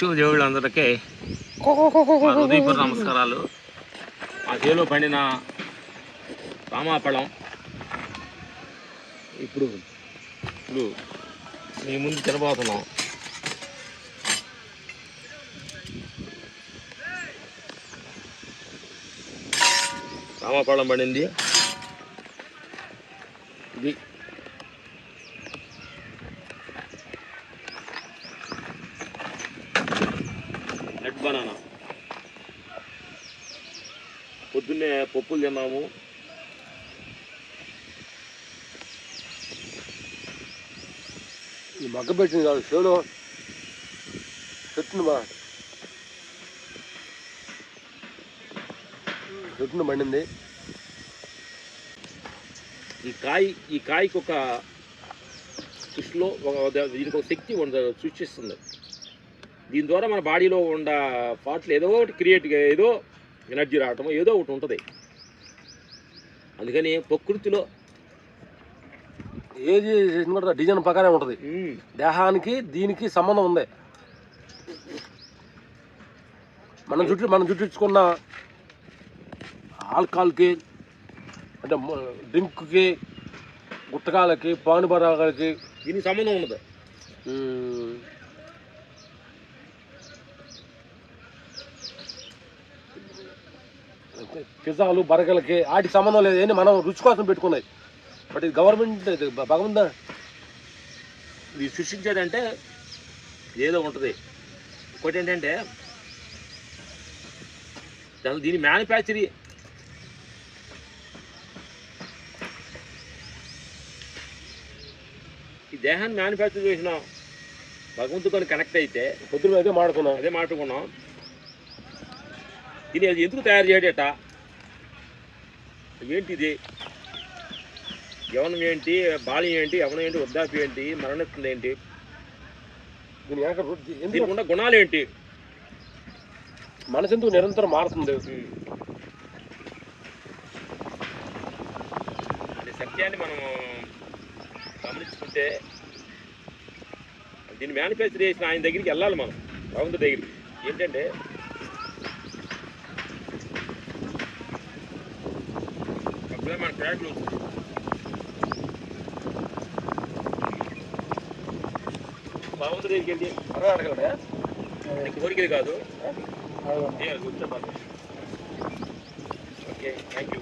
పశు దేవుళ్ళందరికీ మా హృదయపూర్వక నమస్కారాలు. ఆ చేలో పండిన రామాపళం ఇప్పుడు మీ ముందు తినబోతున్నాం. రామాపళం పడింది. ఇది రెడ్ బనానా. పొద్దున్నే పప్పులు తిన్నాము. ఈ మగ్గ పెట్టింది కాదు, షోలో చెట్టును పండింది. ఈ కాయకి ఒక కృషిలో దీనికి ఒక శక్తి సృష్టిస్తుంది. దీని ద్వారా మన బాడీలో ఉన్న పార్ట్లు ఏదో ఒకటి క్రియేట్గా ఏదో ఎనర్జీ రావటం ఏదో ఒకటి ఉంటుంది. అందుకని ప్రకృతిలో ఏది కూడా డిజైన్ ప్రకారం ఉంటుంది. దేహానికి దీనికి సంబంధం ఉంది. మనం చుట్టించుకున్న ఆల్కహాల్కి అంటే డ్రింక్కి, గుట్టకాలకి, పానుబరాలకి దీనికి సంబంధం ఉండదు. పిజ్జాలు, బర్గర్లకి వాటికి సంబంధం లేదు. ఏంటి మనం రుచి కోసం పెట్టుకున్నాయి. బట్ ఇది గవర్నమెంట్ భగవంతా ఇది సృష్టించేదంటే ఏదో ఉంటుంది. ఇంకోటి ఏంటంటే దీని మ్యానుఫ్యాక్చరీ ఈ దేహాన్ని మ్యానుఫ్యాక్చర్ చేసిన భగవంతుతో కనెక్ట్ అయితే పొద్దున అదే మాట్లాడుకున్నాం. దీని అది ఎందుకు తయారు చేయడట, ఏంటిది, యవనం ఏంటి, బాల్యం ఏంటి, యవనం ఏంటి, వృద్ధాప్యం ఏంటి, మరణిస్తుంది ఏంటి, దీనికి ఉన్న గుణాలు ఏంటి, మనసు ఎందుకు నిరంతరం మారుతుంది అనే సత్యాన్ని మనం గమనించుకుంటే దీన్ని మ్యానుఫ్యాక్చర్ చేసిన ఆయన దగ్గరికి వెళ్ళాలి. మనం భగవంతుడి దగ్గరికి ఏంటంటే అప్పుడే మన ట్రాక్లు భగవంతుడి దగ్గరికి వెళ్ళి అడగలే కోరికలు కాదు. Okay, thank you.